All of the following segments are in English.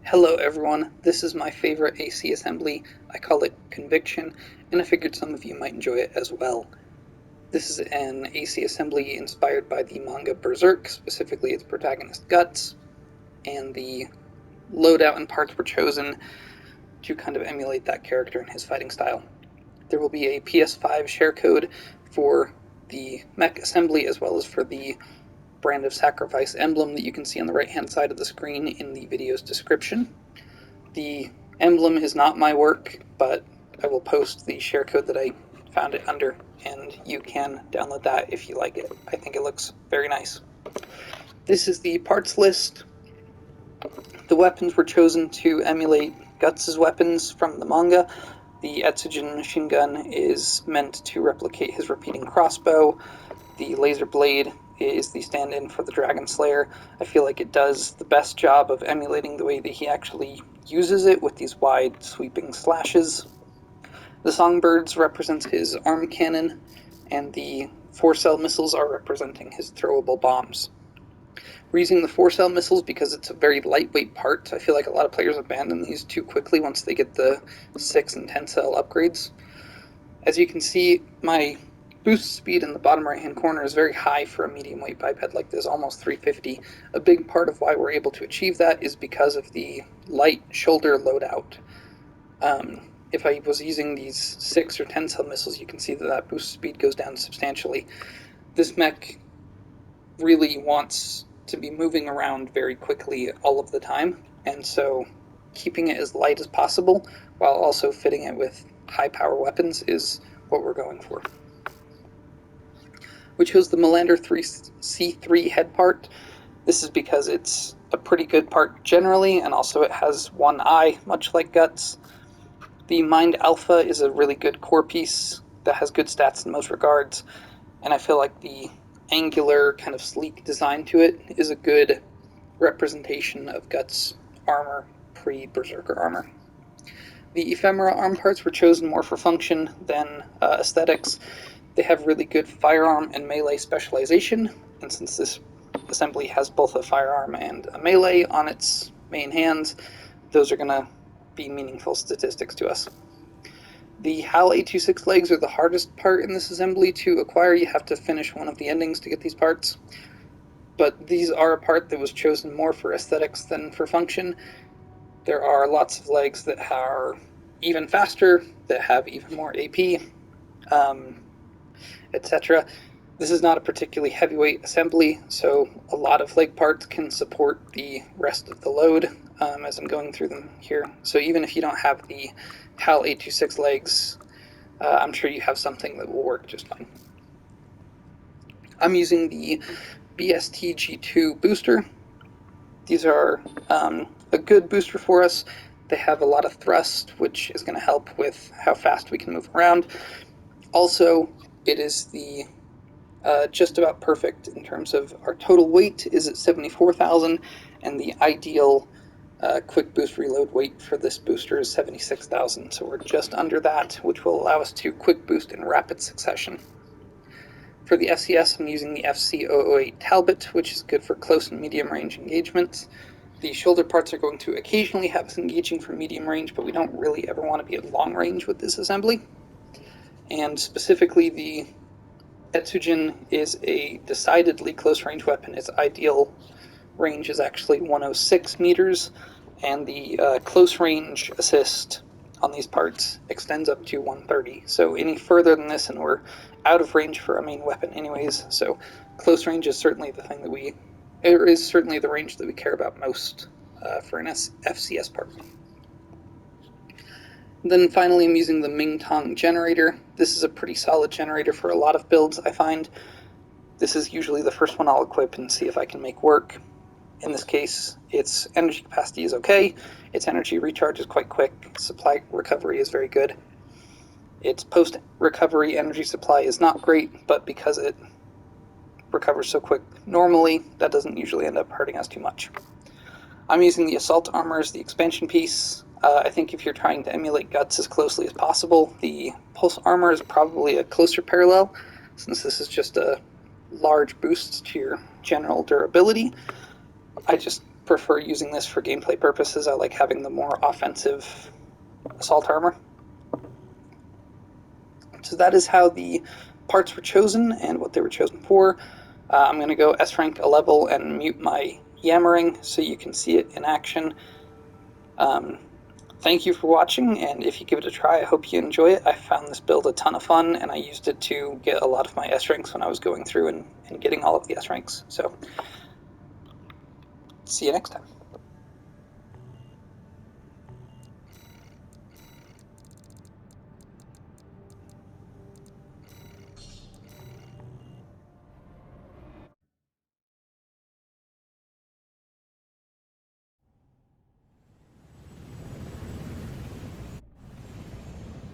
Hello everyone, this is my favorite AC assembly. I call it Conviction, and I figured some of you might enjoy it as well. This is an AC assembly inspired by the manga Berserk, specifically its protagonist Guts, and the loadout and parts were chosen to kind of emulate that character and his fighting style. There will be a PS5 share code for the mech assembly as well as for the brand of sacrifice emblem that you can see on the right hand side of the screen in the video's description. The emblem is not my work, but I will post the share code that I found it under, and you can download that if you like it. I think it looks very nice. This is the parts list. The weapons were chosen to emulate Guts' weapons from the manga. The Etsujin machine gun is meant to replicate his repeating crossbow. The laser blade is the stand-in for the Dragon Slayer. I feel like it does the best job of emulating the way that he actually uses it with these wide sweeping slashes. The Songbirds represents his arm cannon, and the 4-cell missiles are representing his throwable bombs. We're using the 4-cell missiles because it's a very lightweight part. I feel like a lot of players abandon these too quickly once they get the 6 and 10-cell upgrades. As you can see, my boost speed in the bottom right hand corner is very high for a medium weight biped like this, almost 350. A big part of why we're able to achieve that is because of the light shoulder loadout. If I was using these 6 or 10 cell missiles, you can see that boost speed goes down substantially. This mech really wants to be moving around very quickly all of the time, and so keeping it as light as possible while also fitting it with high power weapons is what we're going for. We chose the Melander 3C3 head part. This is because it's a pretty good part generally, and also it has one eye, much like Guts. The Mind Alpha is a really good core piece that has good stats in most regards, and I feel like the angular, kind of sleek design to it is a good representation of Guts' armor pre-Berserker armor. The ephemera arm parts were chosen more for function than aesthetics. They have really good firearm and melee specialization, and since this assembly has both a firearm and a melee on its main hands, those are going to be meaningful statistics to us. The HAL 826 legs are the hardest part in this assembly to acquire. You have to finish one of the endings to get these parts, but these are a part that was chosen more for aesthetics than for function. There are lots of legs that are even faster, that have even more AP, etc. This is not a particularly heavyweight assembly, so a lot of leg parts can support the rest of the load as I'm going through them here. So even if you don't have the HAL 826 legs, I'm sure you have something that will work just fine. I'm using the BST G2 booster. These are a good booster for us. They have a lot of thrust, which is going to help with how fast we can move around. Also, it is the just about perfect in terms of our total weight is at 74,000, and the ideal quick boost reload weight for this booster is 76,000, so we're just under that, which will allow us to quick boost in rapid succession. For the FCS, I'm using the FC008 Talbot, which is good for close and medium range engagements. The shoulder parts are going to occasionally have us engaging for medium range, but we don't really ever want to be at long range with this assembly. And specifically, the Etsujin is a decidedly close range weapon. Its ideal range is actually 106 meters, and the close range assist on these parts extends up to 130. So any further than this and we're out of range for a main weapon anyways. So close range is certainly the thing that is certainly the range that we care about most for an FCS part. Then finally, I'm using the Mingtong generator. This is a pretty solid generator for a lot of builds, I find. This is usually the first one I'll equip and see if I can make work. In this case, its energy capacity is okay, its energy recharge is quite quick, supply recovery is very good. Its post-recovery energy supply is not great, but because it recovers so quick normally, that doesn't usually end up hurting us too much. I'm using the assault armor as the expansion piece. I think if you're trying to emulate Guts as closely as possible, the pulse armor is probably a closer parallel, since this is just a large boost to your general durability. I just prefer using this for gameplay purposes. I like having the more offensive assault armor. So that is how the parts were chosen and what they were chosen for. I'm going to go S rank a level and mute my yammering so you can see it in action. Thank you for watching, and if you give it a try, I hope you enjoy it. I found this build a ton of fun, and I used it to get a lot of my S ranks when I was going through and getting all of the S ranks. So, see you next time.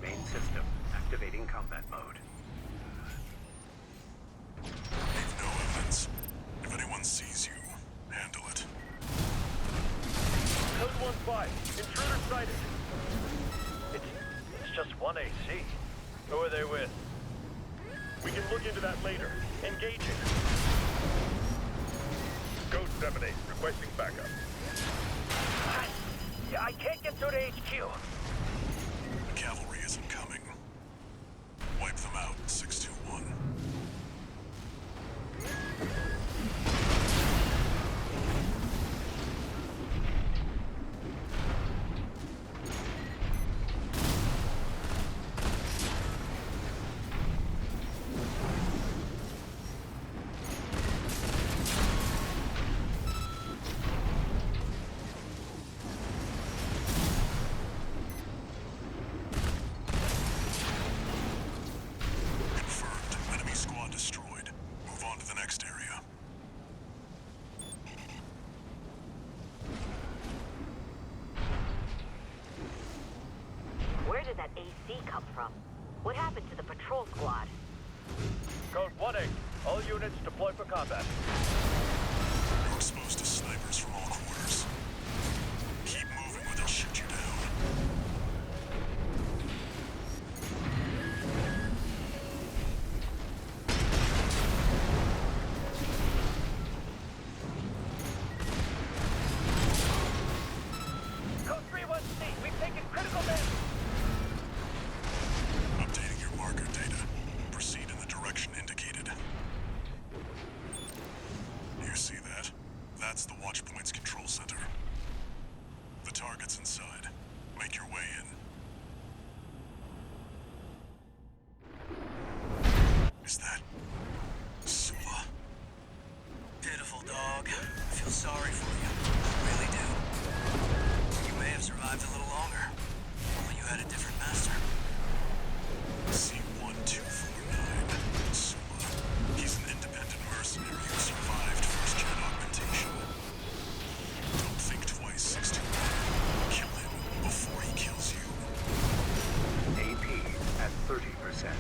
Main system, activating combat mode. Leave no evidence. If anyone sees you, handle it. Code 1-5, intruder sighted. It's just one AC. Who are they with? We can look into that later. Engaging. Code 7-8, requesting backup. I can't get through to HQ. The cavalry isn't coming. Wipe them out, 621. Where did that AC come from? What happened to the patrol squad? Code 1-8, all units deploy for combat. You're exposed to snipers from all quarters. Keep moving or they'll shoot you down. Code 3-1C, we've taken critical damage. Updating your marker data. Proceed in the direction indicated. You see that? That's the Watchpoint's control center. The target's inside. Make your way in. Is that Sula? Pitiful dog. I feel sorry for you. I really do. You may have survived a little longer. Only you had a different master. C-1249. Sula. He's an independent mercenary who survived first-gen augmentation. Don't think twice, 62. Kill him before he kills you. AP at 30%.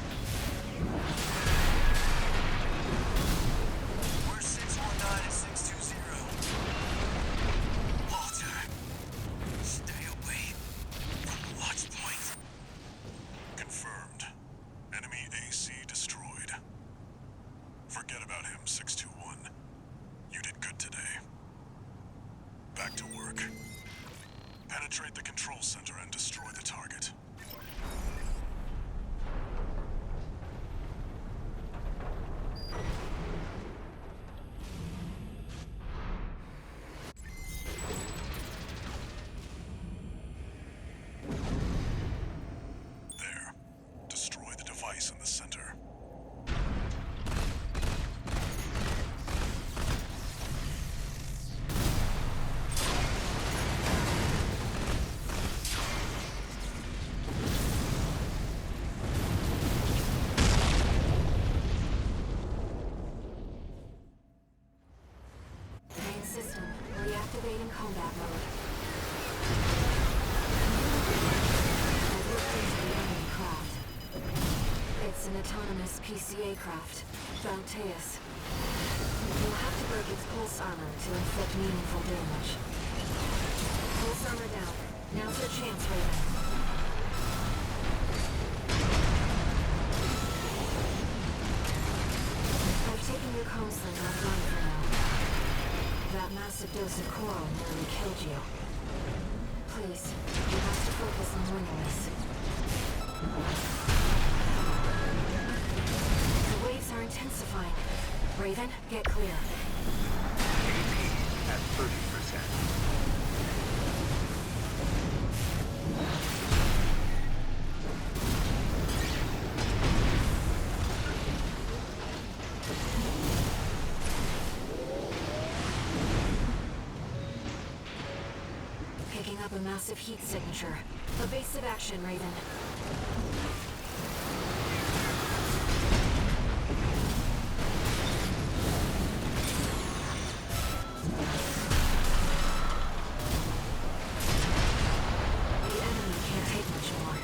We're 619 and 620. Walter, stay away from the watch point. Confirmed. Enemy AC destroyed. Forget about him, 621. You did good today. Back to work. Penetrate the control center and destroy the target. There. Destroy the device in the center. Main system, reactivating combat mode. I've looked into the enemy craft. It's an autonomous PCA craft, Valteus. You'll have to break its pulse armor to inflict meaningful damage. Pulse armor down. Now's your chance, Raven. I've taken your comms link offline for now. That master massive dose of coral nearly killed you. Please, you have to focus on winning this. The waves are intensifying. Raven, get clear. AP at 30%. Picking up a massive heat signature. Evasive action, Raven. The enemy can't take much more.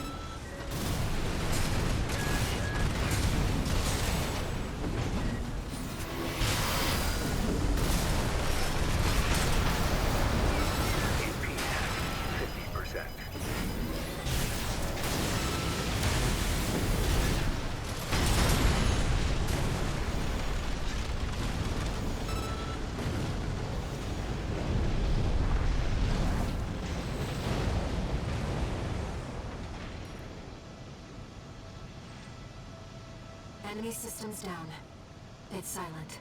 AP at 50%. Enemy systems down. It's silent.